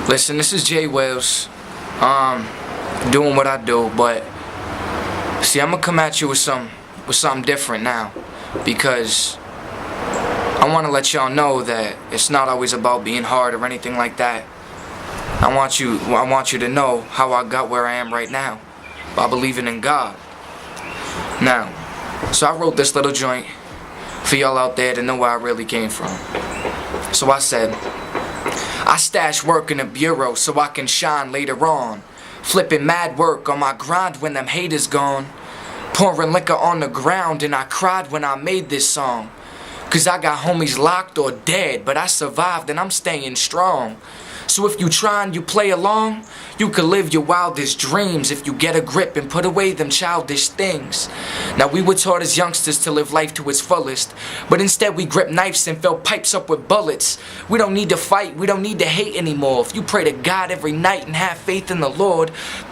Listen, this is JWheels, doing what I do, but see, I'm gonna come at you with something different now, because I want to let y'all know that it's not always about being hard or anything like that. I want you to know how I got where I am right now, by believing in God. Now, so I wrote this little joint for y'all out there to know where I really came from. So I said, I stash work in a bureau so I can shine later on. Flipping mad work on my grind when them haters gone. Pouring liquor on the ground and I cried when I made this song. Cause I got homies locked or dead, but I survived and I'm staying strong. So if you try and you play along, you can live your wildest dreams if you get a grip and put away them childish things. Now we were taught as youngsters to live life to its fullest, but instead we grip knives and fill pipes up with bullets. We don't need to fight, we don't need to hate anymore. If you pray to God every night and have faith in the Lord,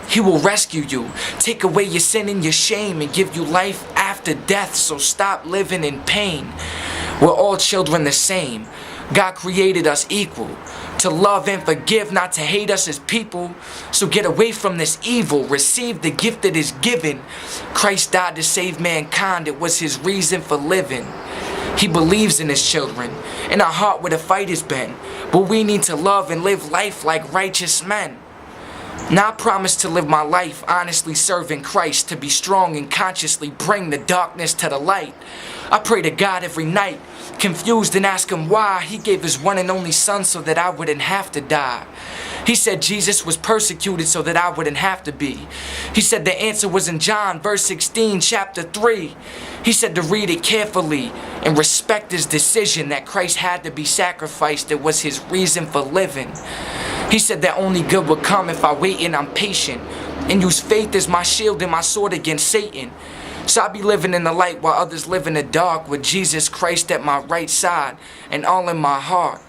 He will rescue you, take away your sin and your shame, and give you life after death, so stop living in pain. We're all children the same. God created us equal, to love and forgive, not to hate us as people. So get away from this evil, receive the gift that is given. Christ died to save mankind, it was His reason for living. He believes in His children, in our heart where the fight has been. But we need to love and live life like righteous men. Now I promise to live my life honestly serving Christ, to be strong and consciously bring the darkness to the light. I pray to God every night, confused and ask Him why He gave His one and only Son so that I wouldn't have to die. He said Jesus was persecuted so that I wouldn't have to be. He said the answer was in John verse 16 chapter 3. He said to read it carefully and respect His decision that Christ had to be sacrificed. It was His reason for living. He said that only good would come if I wait and I'm patient and use faith as my shield and my sword against Satan. So I be living in the light while others live in the dark, with Jesus Christ at my right side and all in my heart.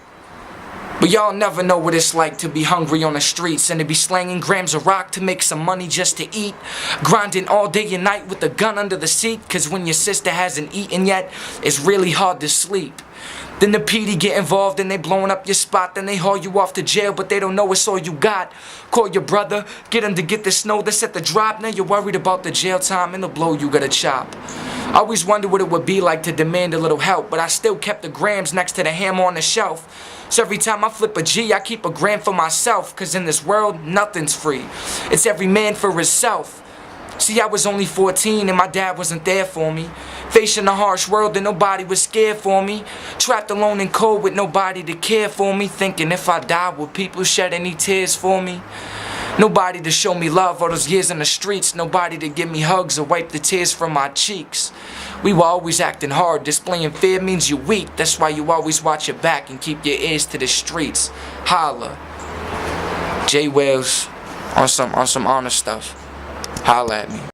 But y'all never know what it's like to be hungry on the streets and to be slanging grams of rock to make some money just to eat. Grinding all day and night with a gun under the seat, cause when your sister hasn't eaten yet, it's really hard to sleep. Then the PD get involved and they blowing up your spot. Then they haul you off to jail, but they don't know it's all you got. Call your brother, get him to get the snow that's at the drop. Now you're worried about the jail time and the blow you gotta chop. I always wondered what it would be like to demand a little help, but I still kept the grams next to the hammer on the shelf. So every time I flip a G, I keep a gram for myself, cause in this world, nothing's free. It's every man for himself. See, I was only 14 and my dad wasn't there for me. Facing a harsh world and nobody was scared for me. Trapped alone and cold with nobody to care for me. Thinking if I die, will people shed any tears for me? Nobody to show me love all those years in the streets. Nobody to give me hugs or wipe the tears from my cheeks. We were always acting hard. Displaying fear means you're weak. That's why you always watch your back and keep your ears to the streets. Holla. JWheels on some honest stuff. Holla at me.